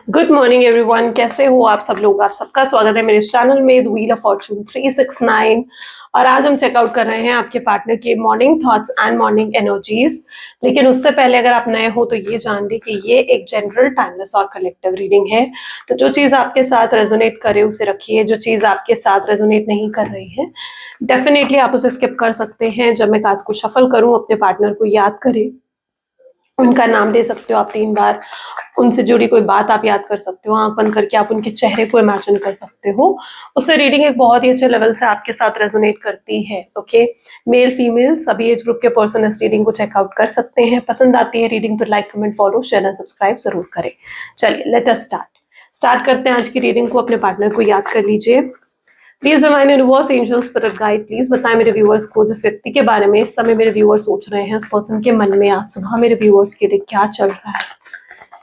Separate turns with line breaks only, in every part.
Good morning everyone, कैसे हो आप सब लोग। आप सबका स्वागत है मेरे इस चैनल में द व्हील ऑफ फॉर्चून 369। और आज हम चेकआउट कर रहे हैं आपके पार्टनर के morning thoughts and morning energies. लेकिन उससे पहले अगर आप नए हो तो ये जान ली कि ये एक जनरल टाइमलेस और कलेक्टिव रीडिंग है। तो जो चीज़ आपके साथ रेजोनेट करे उसे रखिए, जो चीज़ आपके साथ रेजोनेट नहीं कर रही है डेफिनेटली आप उसे स्किप कर सकते हैं। जब मैं कार्ड्स को शफल करूँ अपने पार्टनर को याद करें, उनका नाम दे सकते हो आप 3 बार, उनसे जुड़ी कोई बात आप याद कर सकते हो, आंख बंद करके आप उनके चेहरे को इमेजिन कर सकते हो। उससे रीडिंग एक बहुत ही अच्छे लेवल से आपके साथ रेजोनेट करती है। ओके, मेल फीमेल सभी एज ग्रुप के पर्सन इस रीडिंग को चेकआउट कर सकते हैं। पसंद आती है रीडिंग तो like comment follow share and subscribe जरूर करें। चलिए लेट अस स्टार्ट करते हैं आज की रीडिंग को। अपने पार्टनर को याद कर लीजिए। Please divine universe angel spirit guide please बताएं मेरे व्यूअर्स को, जिस व्यक्ति के बारे में इस समय मेरे व्यूअर्स सोच रहे हैं, उस पर्सन के मन में आज सुबह मेरे व्यूअर्स के लिए क्या चल रहा है,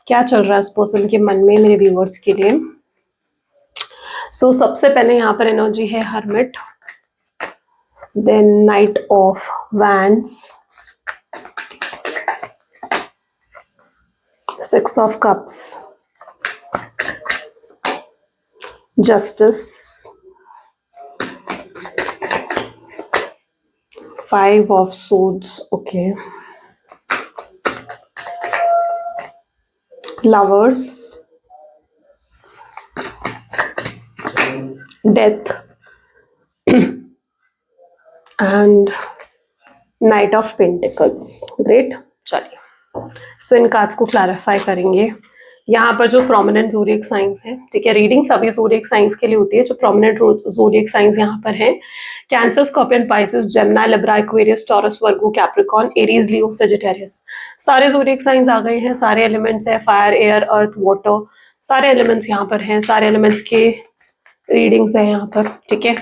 क्या चल रहा है उस पर्सन के मन में मेरे व्यूअर्स के लिए। सो सबसे पहले यहाँ पर एनर्जी है hermit, then knight of wands, 6 of cups, justice, 5 of swords, okay, lovers, death and knight of pentacles. Great. चलिए सो इन कार्ड्स को क्लैरिफाई करेंगे। यहाँ पर जो प्रोमिनेंट ज़ोडिएक साइंस हैं, ठीक है, रीडिंग सभी ज़ोडिएक साइंस के लिए होती है। जो प्रोमिनेंट ज़ोडिएक साइंस यहाँ पर हैं, Cancer, Scorpion, Pisces, Gemini, Libra, Aquarius, Taurus, Virgo, Capricorn, Aries, Leo, Sagittarius, सारे ज़ोडिएक साइंस आ गए हैं। सारे एलिमेंट्स है, फायर, एयर, अर्थ, वाटर, सारे एलिमेंट्स यहाँ पर हैं। सारे एलिमेंट्स के रीडिंग्स है यहाँ पर, ठीक है।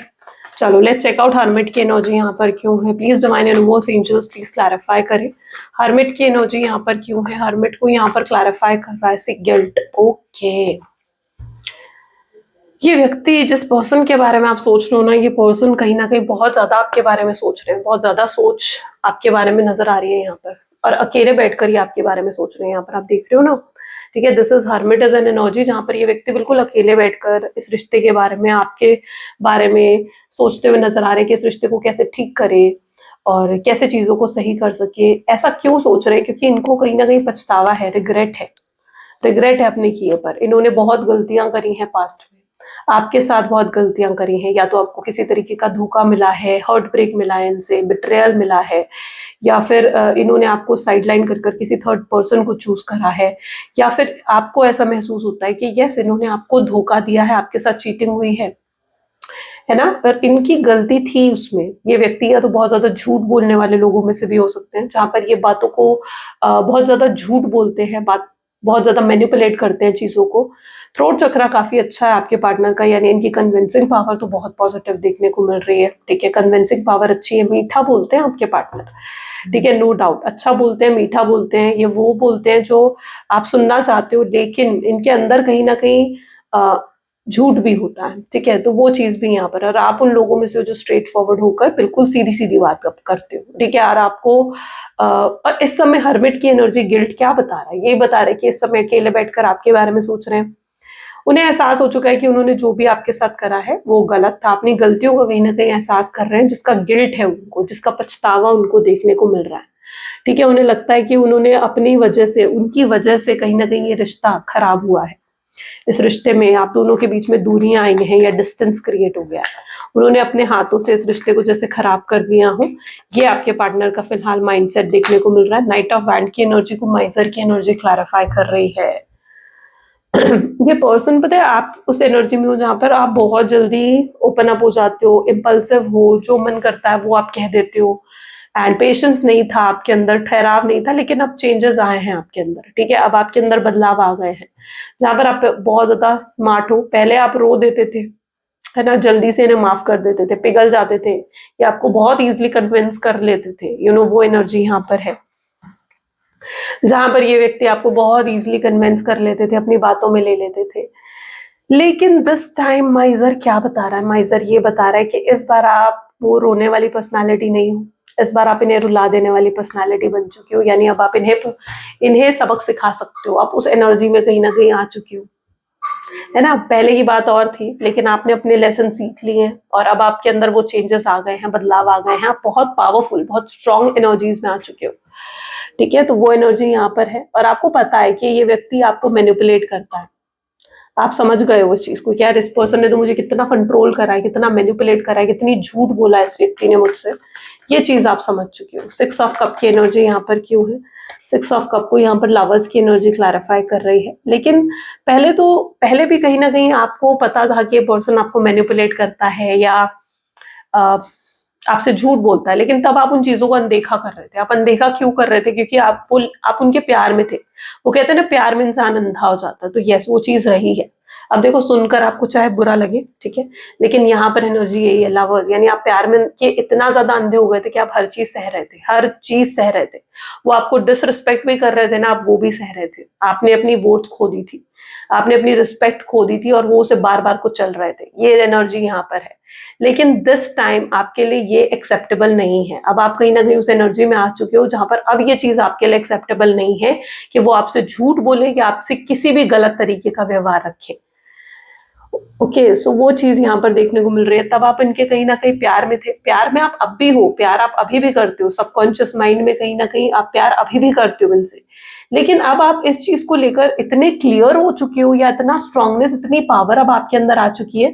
चलो लेट्स चेक आउट हर्मिट की एनर्जी यहाँ पर क्यों है। Please divine universe angels please clarify करें हर्मिट की एनर्जी यहाँ पर क्यों है। हर्मिट को यहाँ पर क्लैरिफाई कर रहा है गिल्ट। ओके, ये व्यक्ति जिस पर्सन के बारे में आप सोच रहे हो ना, ये पर्सन कहीं ना कहीं बहुत ज्यादा आपके बारे में सोच रहे हैं, बहुत ज्यादा सोच आपके बारे में नजर आ रही है यहाँ पर, और अकेले बैठकर ही आपके बारे में सोच रहे हैं। यहाँ पर आप देख रहे हो ना, ठीक है। This is hermit as an energy, जहाँ पर ये व्यक्ति बिल्कुल अकेले बैठकर इस रिश्ते के बारे में, आपके बारे में सोचते हुए नजर आ रहे हैं कि इस रिश्ते को कैसे ठीक करे और कैसे चीजों को सही कर सके। ऐसा क्यों सोच रहे हैं? क्योंकि इनको कहीं ना कहीं पछतावा है, रिग्रेट है, रिग्रेट है अपने किए पर। इन्होंने बहुत गलतियां करी हैं पास्ट में, आपके साथ बहुत गलतियां करी हैं। या तो आपको किसी तरीके का धोखा मिला है, हर्ट ब्रेक मिला है, इनसे बिट्रेयल मिला है, या फिर इन्होंने आपको साइडलाइन कर कर किसी थर्ड पर्सन को चूज करा है, या फिर आपको ऐसा महसूस होता है कि यस इन्होंने आपको धोखा दिया है, आपके साथ चीटिंग हुई है ना, पर इनकी गलती थी उसमें। ये व्यक्ति या तो बहुत ज्यादा झूठ बोलने वाले लोगों में से भी हो सकते हैं, जहां पर ये बातों को बहुत ज्यादा झूठ बोलते हैं, बात बहुत ज्यादा मैनिपुलेट करते हैं चीजों को। थ्रोट चक्रा काफी अच्छा है आपके पार्टनर का, यानी इनकी कन्विंसिंग पावर तो बहुत पॉजिटिव देखने को मिल रही है, ठीक है। कन्विंसिंग पावर अच्छी है, मीठा बोलते हैं आपके पार्टनर, ठीक है, नो डाउट अच्छा बोलते हैं, मीठा बोलते हैं। ये वो बोलते हैं जो आप सुनना चाहते हो, लेकिन इनके अंदर कहीं ना कहीं झूठ भी होता है, ठीक है। तो वो चीज भी यहाँ पर, और आप उन लोगों में से जो स्ट्रेट फॉरवर्ड होकर बिल्कुल सीधी सीधी बात करते हो, ठीक है। और आपको और इस समय हर्मिट की एनर्जी गिल्ट क्या बता रहा है? ये बता रहा है कि इस समय अकेले बैठकर आपके बारे में सोच रहे हैं। उन्हें एहसास हो चुका है कि उन्होंने जो भी आपके साथ करा है वो गलत था। अपनी गलतियों का कहीं ना कहीं एहसास कर रहे हैं, जिसका गिल्ट है उनको, जिसका पछतावा उनको देखने को मिल रहा है, ठीक है। उन्हें लगता है कि उन्होंने अपनी वजह से, उनकी वजह से कहीं ना कहीं ये रिश्ता खराब हुआ है। इस रिश्ते में आप दोनों के बीच में दूरियां आई हैं या डिस्टेंस क्रिएट हो गया है। उन्होंने अपने हाथों से इस रिश्ते को जैसे खराब कर दिया हो। ये आपके पार्टनर का फिलहाल माइंडसेट देखने को मिल रहा है। नाइट ऑफ वैंड की एनर्जी को माइजर की एनर्जी क्लैरिफाई कर रही है। ये पर्सन, पता है, आप उस एनर्जी में हो जहां पर आप बहुत जल्दी ओपन अप हो जाते हो, इम्पल्सिव हो, जो मन करता है वो आप कह देते हो, एंड पेशेंस नहीं था आपके अंदर, ठहराव नहीं था। लेकिन अब चेंजेस आए हैं आपके अंदर, ठीक है। अब आपके अंदर बदलाव आ गए हैं, जहां पर आप बहुत ज्यादा स्मार्ट हो। पहले आप रो देते थे, है ना, जल्दी से इन्हें माफ कर देते थे, पिघल जाते थे, या आपको बहुत इजीली कन्विंस कर लेते थे, यू नो, वो एनर्जी यहाँ पर है, जहां पर ये व्यक्ति आपको बहुत इजीली कन्विंस कर लेते थे, अपनी बातों में ले लेते थे। लेकिन दिस टाइम माइजर क्या बता रहा है? माइजर ये बता रहा है कि इस बार आप वो रोने वाली पर्सनालिटी नहीं हो, इस बार आप इन्हें रुला देने वाली पर्सनालिटी बन चुकी हो। यानी अब आप इन्हें सबक सिखा सकते हो, आप उस एनर्जी में कहीं ना कहीं आ चुकी हो, है ना। पहले की बात और थी, लेकिन आपने अपने लेसन सीख लिए हैं और अब आपके अंदर वो चेंजेस आ गए हैं, बदलाव आ गए हैं, आप बहुत पावरफुल, बहुत स्ट्रॉन्ग एनर्जीज में आ चुके हो। ठीक है, तो वो एनर्जी यहाँ पर है और आपको पता है कि ये व्यक्ति आपको मैनिपुलेट करता है। आप समझ गए हो इस चीज को, क्या इस पर्सन ने तो मुझे कितना कंट्रोल करा है, कितना मैनिपुलेट करा है, कितनी झूठ बोला है इस व्यक्ति ने मुझसे, ये चीज आप समझ चुके हो। 6 ऑफ कप की एनर्जी यहाँ पर क्यों है? 6 ऑफ कप को यहाँ पर लवर्स की एनर्जी क्लैरिफाई कर रही है। लेकिन पहले भी कहीं ना कहीं आपको पता था कि ये पर्सन आपको मैनिपुलेट करता है या आपसे झूठ बोलता है, लेकिन तब आप उन चीजों को अनदेखा कर रहे थे। आप अनदेखा क्यों कर रहे थे? क्योंकि आप उनके प्यार में थे। वो कहते हैं ना, प्यार में इंसान अंधा हो जाता है, तो यस वो चीज रही है। अब देखो, सुनकर आपको चाहे बुरा लगे, ठीक है, लेकिन यहाँ पर एनर्जी यही है, लव, यानी आप प्यार में के इतना ज्यादा अंधे हो गए थे कि आप हर चीज सह रहे थे, हर चीज सह रहे थे। वो आपको डिसरिस्पेक्ट भी कर रहे थे ना, आप वो भी सह रहे थे। आपने अपनी वोट खो दी थी, आपने अपनी रिस्पेक्ट खो दी थी और वो उसे बार बार को चल रहे थे। ये एनर्जी यहाँ पर है, लेकिन दिस टाइम आपके लिए ये एक्सेप्टेबल नहीं है। अब आप कहीं ना कहीं उस एनर्जी में आ चुके हो जहां पर अब ये चीज आपके लिए एक्सेप्टेबल नहीं है कि वो आपसे झूठ बोले या आपसे किसी भी गलत तरीके का व्यवहार रखे। ओके, सो वो चीज यहाँ पर देखने को मिल रही है। तब आप इनके कहीं ना कहीं प्यार में थे, प्यार में आप अब भी हो, प्यार आप अभी भी करते हो, सबकॉन्शियस माइंड में कहीं ना कहीं आप प्यार अभी भी करते हो इनसे। लेकिन अब आप इस चीज को लेकर इतने क्लियर हो चुके हो, या इतना स्ट्रांगनेस, इतनी पावर अब आपके अंदर आ चुकी है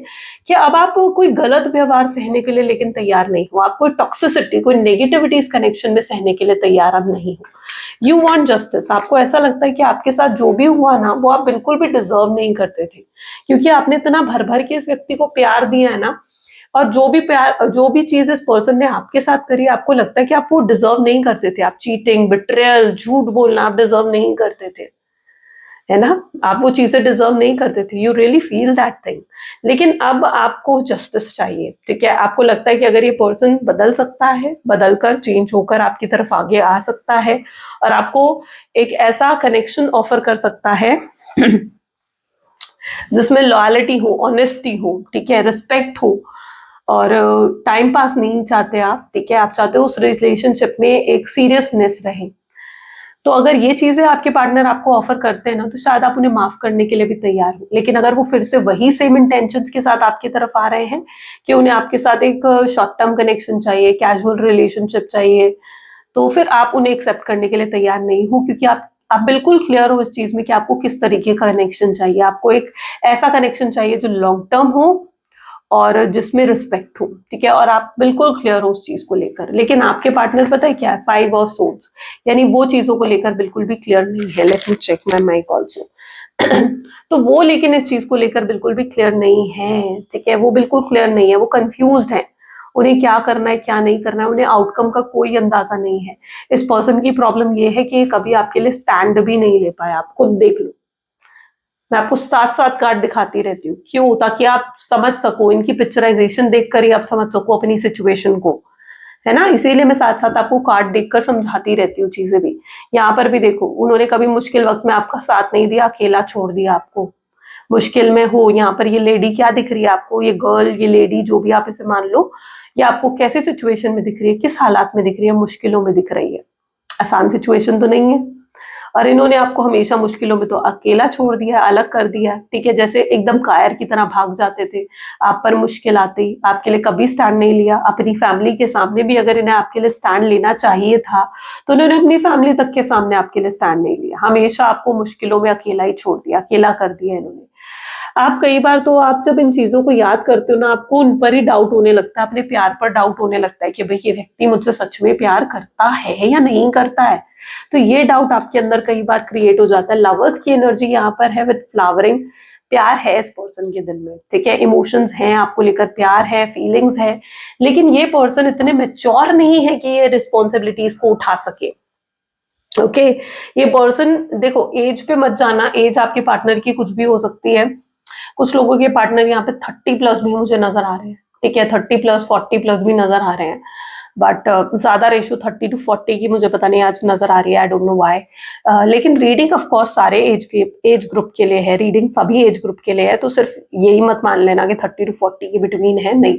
कि अब आप कोई गलत व्यवहार सहने के लिए लेकिन तैयार नहीं हो। आप कोई टॉक्सिसिटी, कोई नेगेटिविटी इस कनेक्शन में सहने के लिए तैयार अब नहीं हो। You want justice. आपको ऐसा लगता है कि आपके साथ जो भी हुआ ना, वो आप बिल्कुल भी डिजर्व नहीं करते थे, क्योंकि आपने इतना भर भर के इस व्यक्ति को प्यार दिया है ना। और जो भी चीज इस पर्सन ने आपके साथ करी, आपको लगता है कि आप वो डिजर्व नहीं करते थे। आप चीटिंग, बिट्रेयल, झूठ बोलना आप डिजर्व नहीं करते थे, है ना। आप वो चीजें डिजर्व नहीं करते थे। You really feel that thing. लेकिन अब आपको जस्टिस चाहिए, ठीक है। आपको लगता है कि अगर ये पर्सन बदल सकता है, बदल कर चेंज होकर आपकी तरफ आगे आ सकता है और आपको एक ऐसा कनेक्शन ऑफर कर सकता है जिसमें लॉयलिटी हो, ऑनेस्टी हो, ठीक है, रिस्पेक्ट हो, और टाइम पास नहीं चाहते आप, ठीक है। आप चाहते हो उस रिलेशनशिप में एक सीरियसनेस रहे। तो अगर ये चीजें आपके पार्टनर आपको ऑफर करते हैं ना, तो शायद आप उन्हें माफ करने के लिए भी तैयार हो। लेकिन अगर वो फिर से वही सेम इंटेंशंस के साथ आपकी तरफ आ रहे हैं कि उन्हें आपके साथ एक शॉर्ट टर्म कनेक्शन चाहिए, कैजुअल रिलेशनशिप चाहिए, तो फिर आप उन्हें एक्सेप्ट करने के लिए तैयार नहीं हो, क्योंकि आप बिल्कुल क्लियर हो इस चीज में कि आपको किस तरीके का कनेक्शन चाहिए। आपको एक ऐसा कनेक्शन चाहिए जो लॉन्ग टर्म हो और जिसमें रिस्पेक्ट हो, ठीक है, और आप बिल्कुल क्लियर हो उस चीज को लेकर। लेकिन आपके पार्टनर पता है क्या है? 5 ऑफ सोर्ड्स, यानी वो चीजों को लेकर बिल्कुल भी क्लियर नहीं है। Let me check my mic also. तो वो लेकिन इस चीज को लेकर बिल्कुल भी क्लियर नहीं है, ठीक है, वो बिल्कुल क्लियर नहीं है, वो कंफ्यूज्ड है। उन्हें क्या करना है, क्या नहीं करना है, उन्हें आउटकम का कोई अंदाजा नहीं है। इस पर्सन की प्रॉब्लम ये है कि कभी आपके लिए स्टैंड भी नहीं ले पाया। आप खुद देख लो, मैं आपको 7-7 कार्ड दिखाती रहती हूँ, क्यों? ताकि आप समझ सको, इनकी पिक्चराइजेशन देखकर ही आप समझ सको अपनी सिचुएशन को, है ना। इसीलिए मैं साथ साथ आपको कार्ड देखकर समझाती रहती हूँ चीजें भी। यहाँ पर भी देखो, उन्होंने कभी मुश्किल वक्त में आपका साथ नहीं दिया, अकेला छोड़ दिया आपको। मुश्किल में हो, यहाँ पर ये लेडी क्या दिख रही है आपको? ये गर्ल, ये लेडी, जो भी आप इसे मान लो, ये आपको कैसे सिचुएशन में दिख रही है, किस हालात में दिख रही है? मुश्किलों में दिख रही है। आसान सिचुएशन तो नहीं है। और इन्होंने आपको हमेशा मुश्किलों में तो अकेला छोड़ दिया, अलग कर दिया, ठीक है, जैसे एकदम कायर की तरह भाग जाते थे। आप पर मुश्किल आती, आपके लिए कभी स्टैंड नहीं लिया। अपनी फैमिली के सामने भी अगर इन्हें आपके लिए स्टैंड लेना चाहिए था, तो इन्होंने अपनी फैमिली तक के सामने आपके लिए स्टैंड नहीं लिया। हमेशा आपको मुश्किलों में अकेला ही छोड़ दिया, अकेला कर दिया इन्होंने। आप कई बार तो आप जब इन चीजों को याद करते हो ना, आपको उन पर ही डाउट होने लगता है, अपने प्यार पर डाउट होने लगता है कि भाई ये व्यक्ति मुझसे सच में प्यार करता है या नहीं करता है। तो ये डाउट आपके अंदर कई बार क्रिएट हो जाता है। लवर्स की एनर्जी यहाँ पर है विद फ्लावरिंग। प्यार है इस पर्सन के दिल में, ठीक है, इमोशंस हैं आपको लेकर, प्यार है, फीलिंग्स है, लेकिन ये पर्सन इतने मेच्योर नहीं है कि ये रिस्पॉन्सिबिलिटीज को उठा सके। ओके, ये पर्सन, देखो, एज पे मत जाना, एज आपके पार्टनर की कुछ भी हो सकती है। कुछ लोगों के पार्टनर यहाँ पे 30 प्लस भी मुझे नजर आ रहे हैं, ठीक है, 30 प्लस 40 प्लस भी नजर आ रहे हैं, बट ज्यादा रेशियो 30 to 40 की मुझे पता नहीं आज नजर आ रही है, आई डोंट नो व्हाई। लेकिन रीडिंग ऑफ कोर्स सारे एज ग्रुप के लिए है, रीडिंग सभी एज ग्रुप के लिए है, तो सिर्फ यही मत मान लेना कि 30 to 40 के बिटवीन है, नहीं,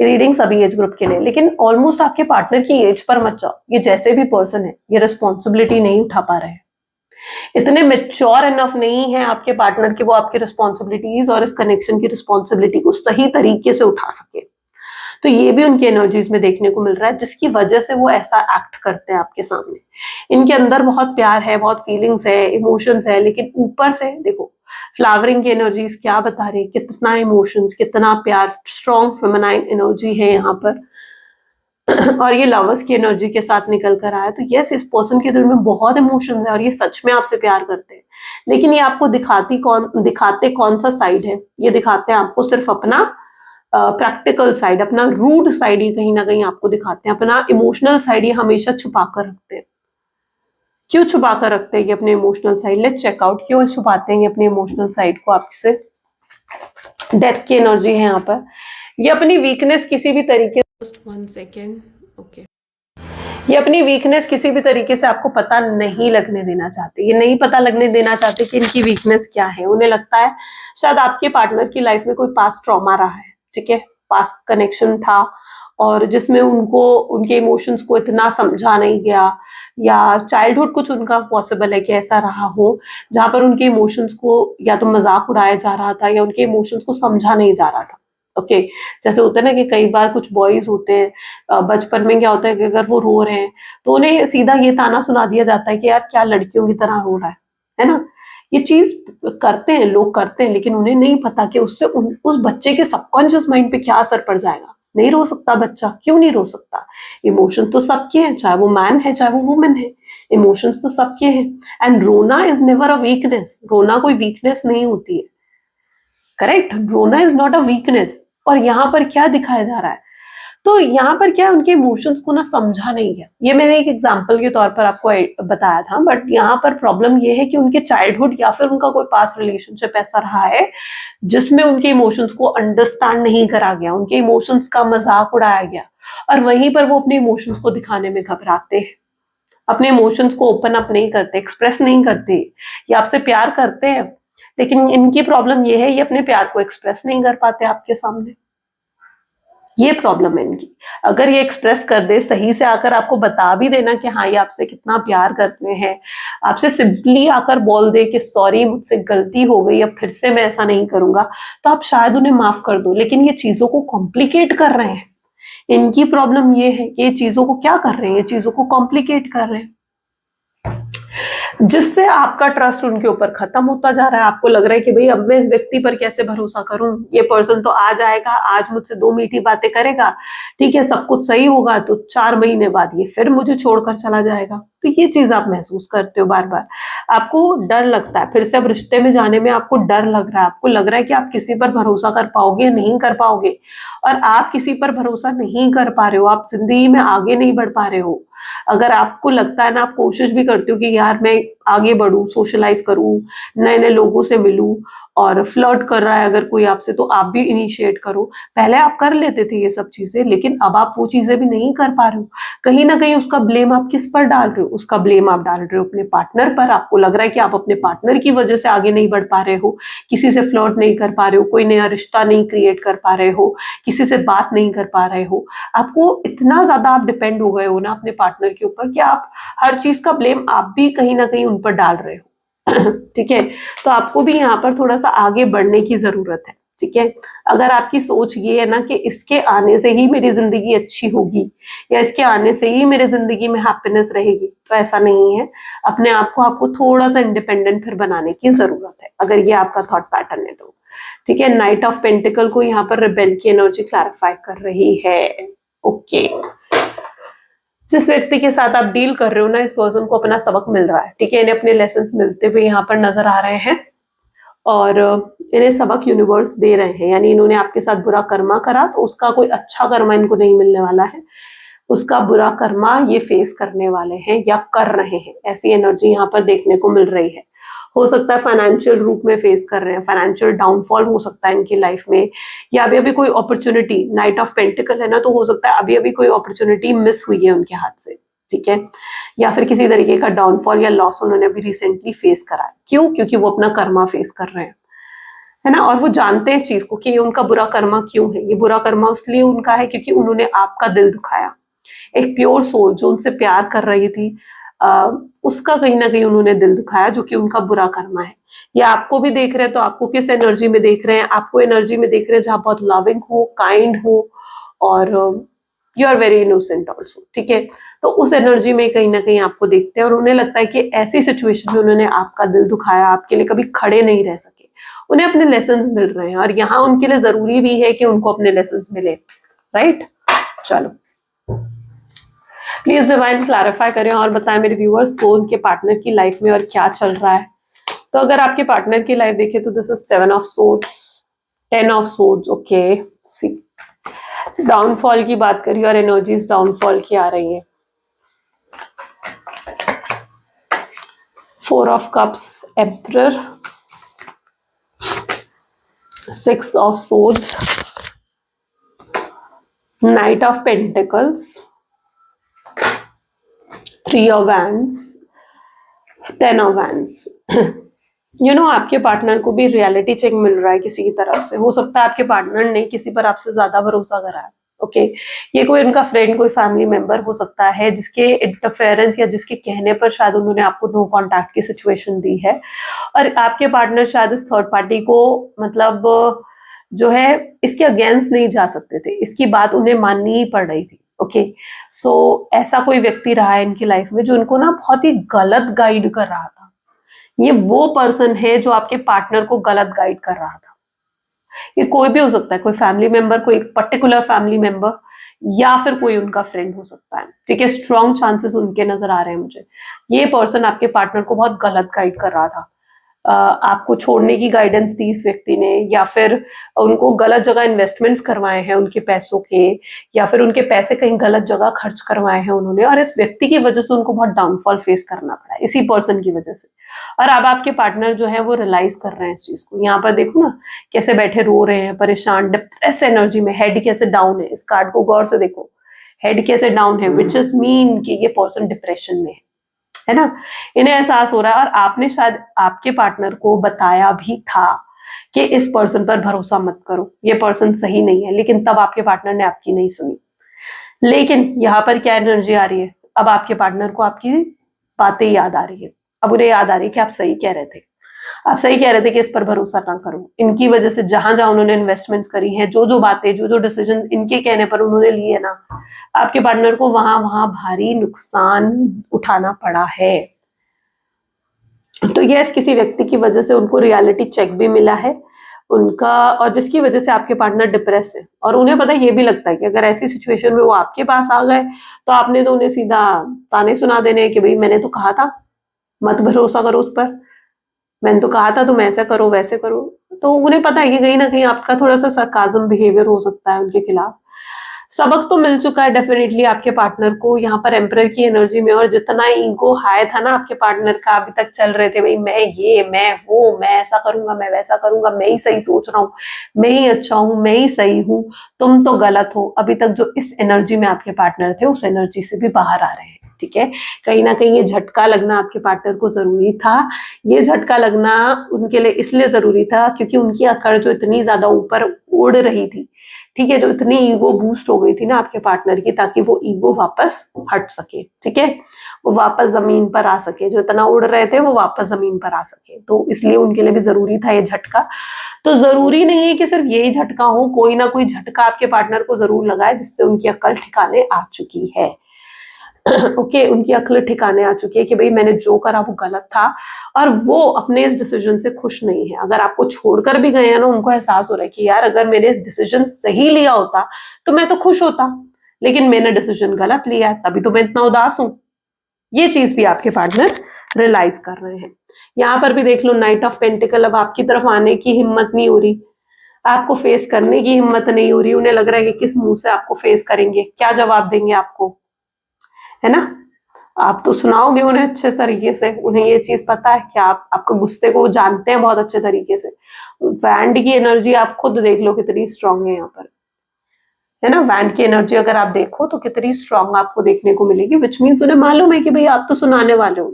रीडिंग सभी एज ग्रुप के लिए। लेकिन ऑलमोस्ट आपके पार्टनर की एज पर मत जाओ। ये जैसे भी पर्सन है, ये रिस्पॉन्सिबिलिटी नहीं उठा पा रहे हैं, इतने मेच्योर इनफ नहीं है आपके पार्टनर के वो आपकी रिस्पॉन्सिबिलिटीज और इस कनेक्शन की रिस्पॉन्सिबिलिटी को सही तरीके से उठा सके। तो ये भी उनकी एनर्जीज में देखने को मिल रहा है, जिसकी वजह से वो ऐसा एक्ट करते हैं आपके सामने। इनके अंदर बहुत प्यार है, बहुत फीलिंग्स है, इमोशंस है, लेकिन ऊपर से देखो फ्लावरिंग की एनर्जीज क्या बता रही है, कितना इमोशंस, कितना प्यार, स्ट्रॉन्ग फेमिनाइन एनर्जी है यहाँ पर। और ये लवर्स की एनर्जी के साथ निकल कर आया। तो यस, इस पर्सन के दिल में बहुत इमोशंस है और ये सच में आपसे प्यार करते हैं, लेकिन ये आपको दिखाते कौन सा साइड है, ये दिखाते हैं आपको सिर्फ अपना प्रैक्टिकल साइड, अपना रूड साइड ही कहीं ना कहीं आपको दिखाते हैं, अपना इमोशनल साइड ये हमेशा छुपा कर रखते हैं। क्यों छुपा कर रखते हैं ये अपने emotional side? Let's check out क्यों छुपाते हैं ये अपने इमोशनल साइड को आपसे। डेथ की एनर्जी है यहाँ पर। ये अपनी वीकनेस किसी भी तरीके, जस्ट 1 सेकेंड, ओके, ये अपनी वीकनेस किसी भी तरीके से आपको पता नहीं लगने देना चाहते। ये नहीं पता लगने देना चाहते कि इनकी वीकनेस क्या है। उन्हें लगता है शायद आपके पार्टनर की लाइफ में कोई पास्ट ट्रॉमा रहा है, ठीक है, पास्ट कनेक्शन था और जिसमें उनको उनके इमोशंस को इतना समझा नहीं गया, या चाइल्डहुड कुछ उनका पॉसिबल है कि ऐसा रहा हो जहां पर उनके इमोशंस को या तो मजाक उड़ाया जा रहा था या उनके इमोशंस को समझा नहीं जा रहा था। ओके, जैसे होता है ना कि कई बार कुछ बॉयज होते हैं, बचपन में क्या होता है कि अगर वो रो रहे हैं तो उन्हें सीधा ये ताना सुना दिया जाता है कि यार क्या लड़कियों की तरह रो रहा है ना। ये चीज करते हैं लोग, करते हैं, लेकिन उन्हें नहीं पता कि उससे उस बच्चे के सबकॉन्शियस माइंड पे क्या असर पड़ जाएगा। नहीं रो सकता बच्चा, क्यों नहीं रो सकता? इमोशन तो सबके हैं, चाहे वो मैन है चाहे वो वुमेन है, इमोशंस तो सबके हैं। एंड रोना इज नेवर अ वीकनेस, रोना कोई वीकनेस नहीं होती है, करेक्ट? रोना इज नॉट अ वीकनेस। और यहाँ पर क्या दिखाया जा रहा है, तो यहाँ पर क्या है, उनके इमोशंस को ना समझा नहीं गया। ये मैंने एक एग्जांपल के तौर पर आपको बताया था, बट यहाँ पर प्रॉब्लम ये है कि उनके चाइल्डहुड या फिर उनका कोई पास्ट रिलेशनशिप ऐसा रहा है जिसमें उनके इमोशंस को अंडरस्टैंड नहीं करा गया, उनके इमोशंस का मजाक उड़ाया गया, और वहीं पर वो अपने इमोशंस को दिखाने में घबराते हैं, अपने इमोशंस को ओपन अप नहीं करते, एक्सप्रेस नहीं करते। ये आपसे प्यार करते हैं, लेकिन इनकी प्रॉब्लम ये है ये अपने प्यार को एक्सप्रेस नहीं कर पाते आपके सामने। ये प्रॉब्लम है इनकी। अगर ये एक्सप्रेस कर दे, सही से आकर आपको बता भी देना कि हाँ ये आपसे कितना प्यार करते हैं, आपसे सिंपली आकर बोल दे कि सॉरी मुझसे गलती हो गई, अब फिर से मैं ऐसा नहीं करूंगा, तो आप शायद उन्हें माफ कर दो। लेकिन ये चीजों को कॉम्प्लिकेट कर रहे हैं। इनकी प्रॉब्लम ये है कि ये चीजों को क्या कर रहे हैं, ये चीजों को कॉम्प्लिकेट कर रहे हैं, जिससे आपका ट्रस्ट उनके ऊपर खत्म होता जा रहा है। आपको लग रहा है कि भाई अब मैं इस व्यक्ति पर कैसे भरोसा करूं, ये पर्सन तो आ जाएगा, आज मुझसे 2 मीठी बातें करेगा, ठीक है, सब कुछ सही होगा, तो 4 महीने बाद ये फिर मुझे छोड़कर चला जाएगा। तो ये चीज आप महसूस करते हो बार बार, आपको डर लगता है, फिर से अब रिश्ते में जाने में आपको डर लग रहा है, आपको लग रहा है कि आप किसी पर भरोसा कर पाओगे, नहीं कर पाओगे, और आप किसी पर भरोसा नहीं कर पा रहे हो, आप जिंदगी में आगे नहीं बढ़ पा रहे हो। अगर आपको लगता है ना, आप कोशिश भी करते हो कि यार मैं आगे बढ़ूं, सोशलाइज करूं, नए नए लोगों से मिलूं, और फ्लर्ट कर रहा है अगर कोई आपसे तो आप भी इनिशिएट करो। पहले आप कर लेते थे ये सब चीजें, लेकिन अब आप वो चीजें भी नहीं कर पा रहे हो। कहीं ना कहीं उसका ब्लेम आप किस पर डाल रहे हो? उसका ब्लेम आप डाल रहे हो अपने पार्टनर पर। आपको लग रहा है कि आप अपने पार्टनर की वजह से आगे नहीं बढ़ पा रहे हो, किसी से फ्लर्ट नहीं कर पा रहे हो, कोई नया रिश्ता नहीं क्रिएट कर पा रहे हो, किसी से बात नहीं कर पा रहे हो। आपको इतना ज्यादा आप डिपेंड हो गए हो ना अपने पार्टनर के ऊपर कि आप हर चीज का ब्लेम आप भी कहीं ना कहीं उन पर डाल रहे हो। ठीक है, तो आपको भी यहाँ पर थोड़ा सा आगे बढ़ने की जरूरत है। ठीक है, अगर आपकी सोच ये है ना कि इसके आने से ही मेरी जिंदगी अच्छी होगी या इसके आने से ही मेरी जिंदगी में हैप्पीनेस रहेगी, तो ऐसा नहीं है। अपने आप को आपको थोड़ा सा इंडिपेंडेंट फिर बनाने की जरूरत है, अगर ये आपका थॉट पैटर्न है तो। ठीक है, नाइट ऑफ पेंटिकल को यहाँ पर रिबेल की एनर्जी क्लैरिफाई कर रही है। ओके, जिस व्यक्ति के साथ आप डील कर रहे हो ना, इस पर्सन को अपना सबक मिल रहा है। ठीक है, इन्हें अपने लेसन्स मिलते हुए यहाँ पर नजर आ रहे हैं, और इन्हें सबक यूनिवर्स दे रहे हैं। यानी इन्होंने आपके साथ बुरा कर्मा करा तो उसका कोई अच्छा कर्मा इनको नहीं मिलने वाला है, उसका बुरा कर्मा ये फेस करने वाले हैं या कर रहे हैं। ऐसी एनर्जी यहाँ पर देखने को मिल रही है। हो सकता है फाइनेंशियल रूप में फेस कर रहे हैं, फाइनेंशियल डाउनफॉल हो सकता है इनकी लाइफ में, या अभी अभी कोई अपॉर्चुनिटी, नाइट ऑफ पेंटिकल है ना, तो हो सकता है अभी अभी कोई अपॉर्चुनिटी मिस हुई है उनके हाथ से। ठीक है, या फिर किसी तरीके का डाउनफॉल या लॉस उन्होंने अभी रिसेंटली फेस करा है। क्यों? क्योंकि वो अपना कर्मा फेस कर रहे हैं, है ना, और वो जानते हैं इस चीज को कि ये उनका बुरा कर्मा क्यों है। ये बुरा कर्मा इसलिए उनका है क्योंकि उन्होंने आपका दिल दुखाया। एक प्योर सोल जो उनसे प्यार कर रही थी, उसका कहीं ना कहीं उन्होंने दिल दुखाया, जो कि उनका बुरा कर्मा है। या आपको भी देख रहे हैं तो आपको किस एनर्जी में देख रहे हैं, आपको एनर्जी में देख रहे हैं जहां बहुत लविंग हो, काइंड हो, और you are very innocent also, ठीक है। तो उस एनर्जी में कहीं ना कहीं आपको देखते हैं और उन्हें लगता है कि ऐसी सिचुएशन में उन्होंने आपका दिल दुखाया, आपके लिए कभी खड़े नहीं रह सके, उन्हें अपने लेसन मिल रहे हैं और यहाँ उनके लिए जरूरी भी है कि उनको अपने लेसन मिले, राइट। चलो, प्लीज डिवाइन क्लैरिफाई करें और बताएं मेरे व्यूअर्स को उनके पार्टनर की लाइफ में और क्या चल रहा है। तो अगर आपके पार्टनर की लाइफ देखें तो this is 7 of swords, 10 of swords, okay. See downfall की बात करिए और एनर्जीज डाउनफॉल की आ रही है। 4 of cups, emperor, 6 of swords, night of pentacles, 3 of wands, 10 of wands. You know आपके पार्टनर को भी रियलिटी चेक मिल रहा है किसी की तरफ से। हो सकता है आपके पार्टनर ने किसी पर आपसे ज्यादा भरोसा करा है, ओके। ये कोई उनका फ्रेंड, कोई फैमिली मेंबर हो सकता है जिसके इंटरफेरेंस या जिसके कहने पर शायद उन्होंने आपको नो कॉन्टैक्ट की सिचुएशन दी है और आपके पार्टनर शायद इस थर्ड पार्टी को मतलब जो है इसके अगेंस्ट नहीं जा सकते थे, इसकी बात उन्हें माननी ही पड़ रही थी, ओके। सो ऐसा कोई व्यक्ति रहा है इनकी लाइफ में जो इनको ना बहुत ही गलत गाइड कर रहा था। ये वो पर्सन है जो आपके पार्टनर को गलत गाइड कर रहा था। ये कोई भी हो सकता है, कोई फैमिली मेंबर, कोई पर्टिकुलर फैमिली मेंबर, या फिर कोई उनका फ्रेंड हो सकता है, ठीक है। स्ट्रॉन्ग चांसेस उनके नजर आ रहे हैं मुझे। ये पर्सन आपके पार्टनर को बहुत गलत गाइड कर रहा था, आपको छोड़ने की गाइडेंस दी इस व्यक्ति ने, या फिर उनको गलत जगह इन्वेस्टमेंट्स करवाए हैं उनके पैसों के, या फिर उनके पैसे कहीं गलत जगह खर्च करवाए हैं उन्होंने और इस व्यक्ति की वजह से उनको बहुत डाउनफॉल फेस करना पड़ा इसी पर्सन की वजह से। और अब आपके पार्टनर जो है वो रियलाइज कर रहे हैं इस चीज को। यहाँ पर देखो ना कैसे बैठे रो रहे हैं, परेशान, डिप्रेस एनर्जी में, हेड कैसे डाउन है, इस कार्ड को गौर से देखो, हेड कैसे डाउन है, विच इज मीन कि ये पर्सन डिप्रेशन में है ना। इन्हें एहसास हो रहा है और आपने शायद आपके पार्टनर को बताया भी था कि इस पर्सन पर भरोसा मत करो, ये पर्सन सही नहीं है, लेकिन तब आपके पार्टनर ने आपकी नहीं सुनी। लेकिन यहाँ पर क्या एनर्जी आ रही है, अब आपके पार्टनर को आपकी बातें याद आ रही है, अब उन्हें याद आ रही है कि आप सही कह रहे थे, आप सही कह रहे थे कि इस पर भरोसा ना करो। इनकी वजह से जहां जहां उन्होंने इन्वेस्टमेंट्स करी हैं, जो जो बातें, जो जो डिसीजन इनके कहने पर उन्होंने लिए ना, आपके पार्टनर को वहां वहां भारी नुकसान उठाना पड़ा है। तो यस, किसी व्यक्ति की वजह से उनको रियलिटी चेक भी मिला है उनका, और जिसकी वजह से आपके पार्टनर डिप्रेस है और उन्हें पता ये भी लगता है कि अगर ऐसी सिचुएशन में वो आपके पास आ गए तो आपने तो उन्हें सीधा ताने सुना देने कि भाई मैंने तो कहा था मत भरोसा करो उस पर, मैंने तो कहा था तुम ऐसा करो वैसे करो। तो उन्हें पता है कि कहीं ना कहीं आपका थोड़ा सा सरकाज़म बिहेवियर हो सकता है उनके खिलाफ। सबक तो मिल चुका है डेफिनेटली आपके पार्टनर को यहाँ पर एम्परर की एनर्जी में, और जितना ईगो हाई था ना आपके पार्टनर का, अभी तक चल रहे थे भाई मैं ये, मैं वो, मैं ऐसा करूंगा, मैं वैसा करूंगा, मैं ही सही सोच रहा हूँ, मैं ही अच्छा हूँ, मैं ही सही हूँ, तुम तो गलत हो, अभी तक जो इस एनर्जी में आपके पार्टनर थे उस एनर्जी से भी बाहर आ रहे हैं, ठीक है। कहीं ना कहीं ये झटका लगना आपके पार्टनर को जरूरी था। ये झटका लगना उनके लिए इसलिए जरूरी था क्योंकि उनकी अकड़ जो इतनी ज्यादा ऊपर उड़ रही थी, ठीक है, जो इतनी ईगो बूस्ट हो गई थी ना आपके पार्टनर की, ताकि वो ईगो वापस हट सके, ठीक है, वो वापस जमीन पर आ सके, जो इतना उड़ रहे थे वो वापस जमीन पर आ सके। तो इसलिए उनके लिए भी जरूरी था ये झटका। तो जरूरी नहीं है कि सिर्फ यही झटका हो, कोई ना कोई झटका आपके पार्टनर को जरूर लगा है जिससे उनकी अक्ल ठिकाने आ चुकी है। ओके, उनकी अक्ल ठिकाने आ चुकी है कि भाई मैंने जो करा वो गलत था और वो अपने इस डिसीजन से खुश नहीं है। अगर आपको छोड़कर भी गए हैं ना, उनको एहसास हो रहा है कि यार अगर मैंने डिसीजन सही लिया होता तो मैं तो खुश होता, लेकिन मैंने डिसीजन गलत लिया है तभी तो मैं इतना उदास हूं। ये चीज भी आपके पार्टनर रियलाइज कर रहे हैं। यहाँ पर भी देख लो, नाइट ऑफ पेंटिकल, अब आपकी तरफ आने की हिम्मत नहीं हो रही, आपको फेस करने की हिम्मत नहीं हो रही। उन्हें लग रहा है कि किस मुंह से आपको फेस करेंगे, क्या जवाब देंगे आपको, है ना। आप तो सुनाओगे उन्हें अच्छे तरीके से, उन्हें ये चीज पता है कि आप आपके गुस्से को जानते हैं बहुत अच्छे तरीके से। वैंड की एनर्जी आप खुद देख लो कितनी स्ट्रांग है यहाँ पर, है ना। वैंड की एनर्जी अगर आप देखो तो कितनी स्ट्रांग आपको देखने को मिलेगी, विच मीन्स उन्हें मालूम है कि भाई आप तो सुनाने वाले हो,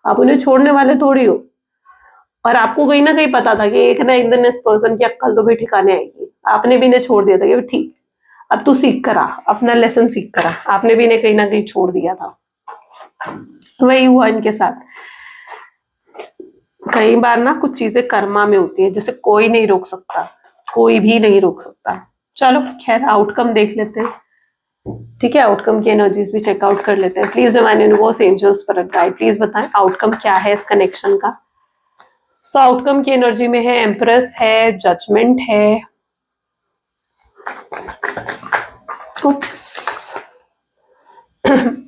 आप उन्हें छोड़ने वाले थोड़ी हो। और आपको कहीं ना कहीं पता था कि एक ना एक दिन इस पर्सन की अक्ल तो भी ठिकाने आएगी। आपने भी इन्हें छोड़ दिया था कि ठीक अब तू सीख करा, अपना लेसन सीख करा, आपने भी इन्हें कहीं ना कहीं छोड़ दिया था। वही हुआ इनके साथ। कई बार ना कुछ चीजें कर्मा में होती है, जिसे कोई नहीं रोक सकता, कोई भी नहीं रोक सकता। चलो खैर, आउटकम देख लेते हैं। ठीक है, आउटकम की एनर्जीज भी चेकआउट कर लेते हैं। Please divine universe, angels, spirit guide, please बताएं आउटकम क्या है इस कनेक्शन का। सो आउटकम की एनर्जी में है एम्प्रेस है, जजमेंट है,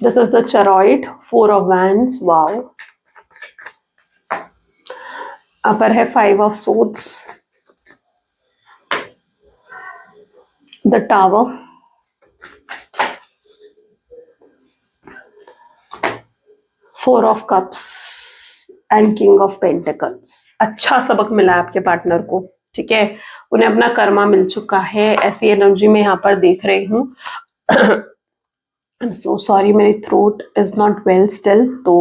this is the chariot, 4 of wands, wow. अपर है 5 of swords, the tower, 4 of cups and king of pentacles। अच्छा सबक मिला है आपके पार्टनर को, ठीक है, उन्हें अपना कर्मा मिल चुका है, ऐसी एनर्जी में यहाँ पर देख रही हूँ। आई एम सो सॉरी, मेरी throat is not well still, तो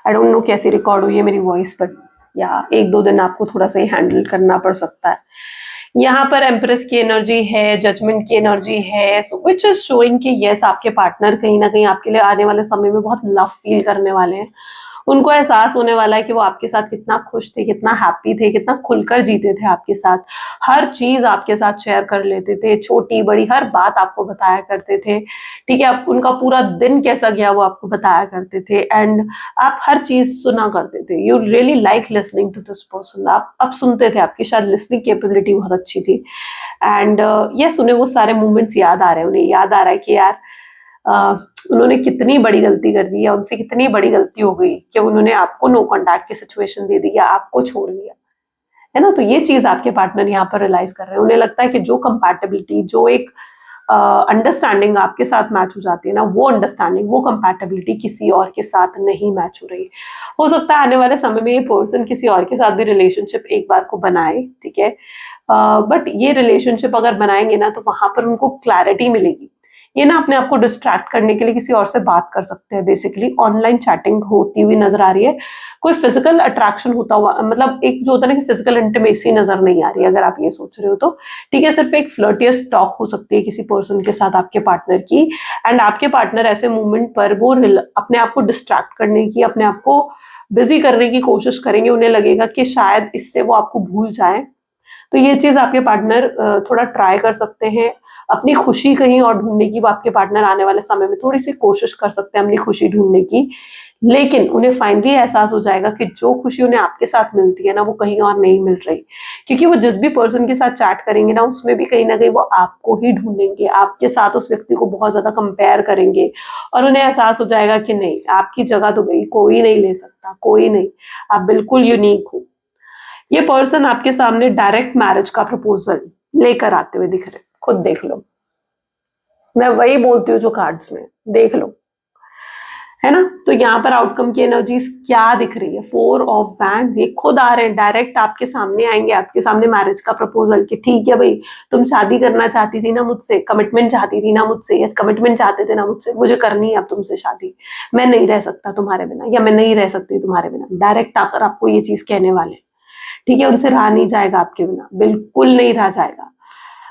आई डोंट नो कैसी रिकॉर्ड हुई है मेरी वॉइस, बट या 1-2 दिन आपको थोड़ा सा ही हैंडल करना पड़ सकता है। यहाँ पर एम्प्रेस की एनर्जी है, जजमेंट की एनर्जी है, सो विच इज शोइंग कि यस, आपके पार्टनर कहीं ना कहीं आपके लिए आने वाले समय में बहुत लव फील करने वाले हैं। उनको एहसास होने वाला है कि वो आपके साथ कितना खुश थे, कितना हैप्पी थे, कितना खुलकर जीते थे आपके साथ, हर चीज आपके साथ शेयर कर लेते थे, छोटी बड़ी हर बात आपको बताया करते थे। ठीक है, आप उनका पूरा दिन कैसा गया वो आपको बताया करते थे, एंड आप हर चीज सुना करते थे। You really like listening to this person. आप सुनते थे, आपकी शायद लिसनिंग कैपेबिलिटी बहुत अच्छी थी। एंड यस, उन्हें वो सारे मोमेंट्स याद आ रहे हैं, उन्हें याद आ रहा है कि यार उन्होंने कितनी बड़ी गलती कर दी, या उनसे कितनी बड़ी गलती हो गई कि उन्होंने आपको नो कॉन्टैक्ट की सिचुएशन दे दी या आपको छोड़ दिया, है ना। तो ये चीज आपके पार्टनर यहाँ पर रियलाइज कर रहे हैं। उन्हें लगता है कि जो कंपैटिबिलिटी, जो एक अंडरस्टैंडिंग आपके साथ मैच हो जाती है ना, वो अंडरस्टैंडिंग, वो कंपैटिबिलिटी किसी और के साथ नहीं मैच हो रही। हो सकता है आने वाले समय में ये पर्सन किसी और के साथ भी रिलेशनशिप एक बार को बनाए, ठीक है, बट ये रिलेशनशिप अगर बनाएंगे ना, तो वहां पर उनको क्लैरिटी मिलेगी। ये ना अपने आप को डिस्ट्रैक्ट करने के लिए किसी और से बात कर सकते हैं। बेसिकली ऑनलाइन चैटिंग होती हुई नजर आ रही है, कोई फिजिकल अट्रैक्शन होता हुआ, मतलब एक जो होता है ना कि फिजिकल इंटीमेसी नजर नहीं आ रही है, अगर आप ये सोच रहे हो तो। ठीक है, सिर्फ एक फ्लर्टियस टॉक हो सकती है किसी पर्सन के साथ आपके पार्टनर की, एंड आपके पार्टनर ऐसे मूवमेंट पर वो अपने आप को डिस्ट्रैक्ट करने की, अपने आप को बिजी करने की कोशिश करेंगे। उन्हें लगेगा कि शायद इससे वो आपको भूल जाए, तो ये चीज आपके पार्टनर थोड़ा ट्राई कर सकते हैं। अपनी खुशी कहीं और ढूंढने की वो आपके पार्टनर आने वाले समय में थोड़ी सी कोशिश कर सकते हैं अपनी खुशी ढूंढने की, लेकिन उन्हें फाइनली एहसास हो जाएगा कि जो खुशी उन्हें आपके साथ मिलती है ना, वो कहीं और नहीं मिल रही। क्योंकि वो जिस भी पर्सन के साथ चैट करेंगे ना, उसमें भी कहीं ना कहीं वो आपको ही ढूंढेंगे, आपके साथ उस व्यक्ति को बहुत ज्यादा कंपेयर करेंगे, और उन्हें एहसास हो जाएगा कि नहीं, आपकी जगह तो गई, कोई नहीं ले सकता, कोई नहीं, आप बिल्कुल यूनिक हो। ये पर्सन आपके सामने डायरेक्ट मैरिज का प्रपोजल लेकर आते हुए दिख रहे, खुद देख लो। मैं वही बोलती हूँ जो कार्ड्स में, देख लो, है ना। तो यहाँ पर आउटकम की एनर्जीज क्या दिख रही है, 4 ऑफ वैंड्स, ये खुद आ रहे हैं, डायरेक्ट आपके सामने आएंगे, आपके सामने मैरिज का प्रपोजल कि ठीक है भाई, तुम शादी करना चाहती थी ना मुझसे, कमिटमेंट चाहती थी ना मुझसे, या कमिटमेंट चाहते थे ना मुझसे, मुझे करनी है अब तुमसे शादी, मैं नहीं रह सकता तुम्हारे बिना, या मैं नहीं रह सकती तुम्हारे बिना। डायरेक्ट आकर आपको ये चीज कहने वाले, ठीक है, उनसे रहा नहीं जाएगा आपके बिना, बिल्कुल नहीं रहा जाएगा।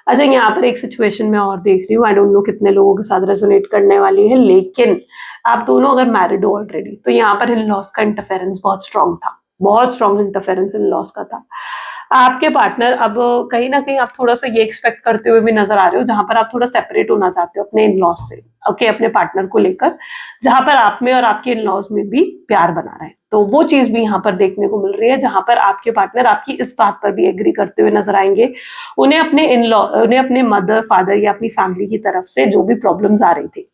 अच्छा, यहाँ पर एक सिचुएशन में और देख रही हूँ, आई डोंट नो कितने लोगों के साथ रेजोनेट करने वाली है, लेकिन आप दोनों अगर मैरिड हो ऑलरेडी, तो यहाँ पर इन लॉस का इंटरफेरेंस बहुत स्ट्रांग था, बहुत स्ट्रांग इंटरफेरेंस इन लॉस का था। आपके पार्टनर अब कहीं ना कहीं आप थोड़ा सा ये एक्सपेक्ट करते हुए भी नजर आ रहे हो, जहां पर आप थोड़ा सेपरेट होना चाहते हो अपने इन लॉस से, ओके, अपने पार्टनर को लेकर, जहां पर आप में और आपके इन लॉज में भी प्यार बना रहे हैं। तो वो चीज भी यहाँ पर देखने को मिल रही है, जहां पर आपके पार्टनर आपकी इस बात पर भी एग्री करते हुए नजर आएंगे। उन्हें अपने इन लॉ, उन्हें अपने मदर फादर या अपनी फैमिली की तरफ से जो भी प्रॉब्लम्स आ रही थी,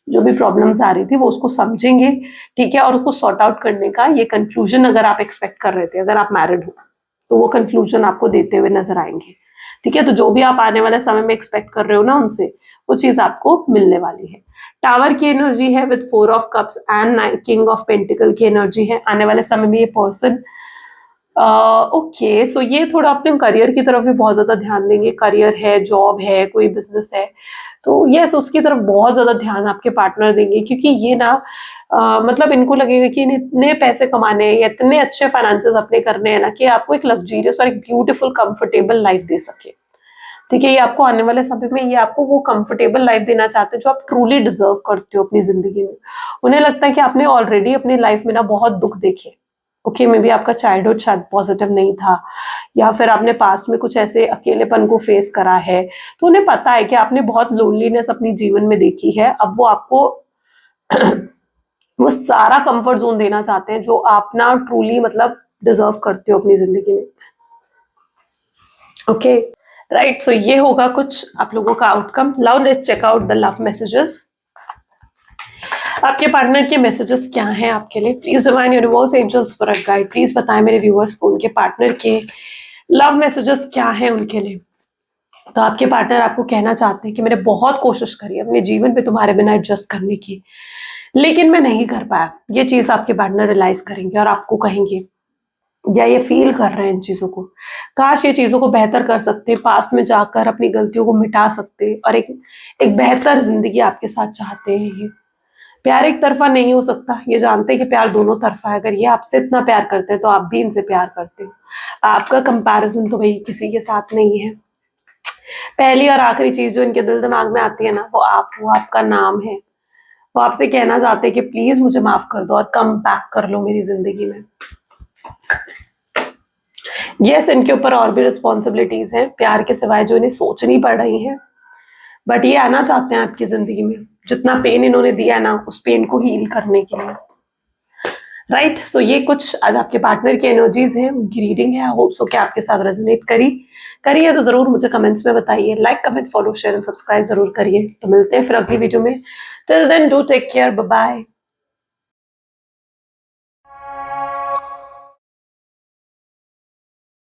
जो भी प्रॉब्लम्स आ रही थी, वो उसको समझेंगे, ठीक है, और उसको सॉर्ट आउट करने का ये कंक्लूजन अगर आप एक्सपेक्ट कर रहे थे, अगर आप मैरिड हो, तो वो कंक्लूजन आपको देते हुए नजर आएंगे। ठीक है, तो जो भी आप आने वाले समय में एक्सपेक्ट कर रहे हो ना उनसे, वो चीज आपको मिलने वाली है। टावर की एनर्जी है with 4 of cups and king of pentacle की एनर्जी है। आने वाले समय में ये पर्सन ओके, सो ये थोड़ा अपने करियर की तरफ भी बहुत ज्यादा ध्यान देंगे। करियर है, जॉब है, कोई बिजनेस है, तो यस, उसकी तरफ बहुत ज्यादा ध्यान आपके पार्टनर देंगे, क्योंकि ये ना मतलब इनको लगेगा कि इतने पैसे कमाने हैं या इतने अच्छे फाइनेंसेस अपने करने हैं ना, कि आपको एक लग्जरियस और एक ब्यूटीफुल कंफर्टेबल लाइफ दे सके। ठीक है, ये आपको आने वाले समय में, ये आपको वो कंफर्टेबल लाइफ देना चाहते हैं जो आप ट्रूली डिजर्व करते हो अपनी जिंदगी में। उन्हें लगता है कि आपने ऑलरेडी अपनी लाइफ में ना बहुत दुख देखे। ओके, मे बी आपका चाइल्डहुड शायद पॉजिटिव नहीं था, या फिर आपने पास्ट में कुछ ऐसे अकेलेपन को फेस करा है, तो उन्हें पता है कि आपने बहुत लोनलीनेस अपनी जीवन में देखी है। अब वो आपको वो सारा कंफर्ट जोन देना चाहते हैं जो आप ना ट्रूली मतलब डिजर्व करते हो अपनी जिंदगी में। ओके, राइट, सो ये होगा कुछ आप लोगों का outcome. Now let's check out the love messages. आपके पार्टनर के मैसेजेस क्या हैं आपके लिए? Please divine universe angels for a guide, please बताएं मेरे व्यूअर्स को उनके पार्टनर के लव मैसेजेस क्या हैं उनके लिए। तो आपके पार्टनर आपको कहना चाहते हैं कि मैंने बहुत कोशिश करी अपने जीवन पे तुम्हारे बिना एडजस्ट करने की, लेकिन मैं नहीं कर पाया। ये चीज आपके पार्टनर रियलाइज करेंगे और आपको कहेंगे, या ये फील कर रहे हैं इन चीजों को, काश ये चीजों को बेहतर कर सकते, पास्ट में जाकर अपनी गलतियों को मिटा सकते और एक बेहतर जिंदगी आपके साथ चाहते हैं। ये प्यार एक तरफा नहीं हो सकता, ये जानते हैं कि प्यार दोनों तरफा है। अगर ये आपसे इतना प्यार करते हैं तो आप भी इनसे प्यार करते हो। आपका कंपैरिजन तो भाई किसी के साथ नहीं है। पहली और आखिरी चीज जो इनके दिल दिमाग में आती है ना, वो आपका नाम है। वो आपसे कहना चाहते हैं कि प्लीज मुझे माफ कर दो और कम बैक कर लो मेरी जिंदगी में। यस, इनके ऊपर और भी रिस्पॉन्सिबिलिटीज हैं प्यार के सिवाय जो इन्हें सोचनी पड़ रही हैं, बट ये आना चाहते हैं आपकी जिंदगी में। जितना पेन इन्होंने दिया ना, उस पेन को हील करने के लिए। राइट, सो ये कुछ आज आपके पार्टनर की एनर्जीज हैं, उनकी रीडिंग है। आई होप सो कि आपके साथ रेजोनेट करिए तो जरूर मुझे कमेंट्स में बताइए। Like, comment, follow, share and subscribe जरूर करिए। तो मिलते हैं फिर अगली वीडियो में। Till then do take care, bye bye.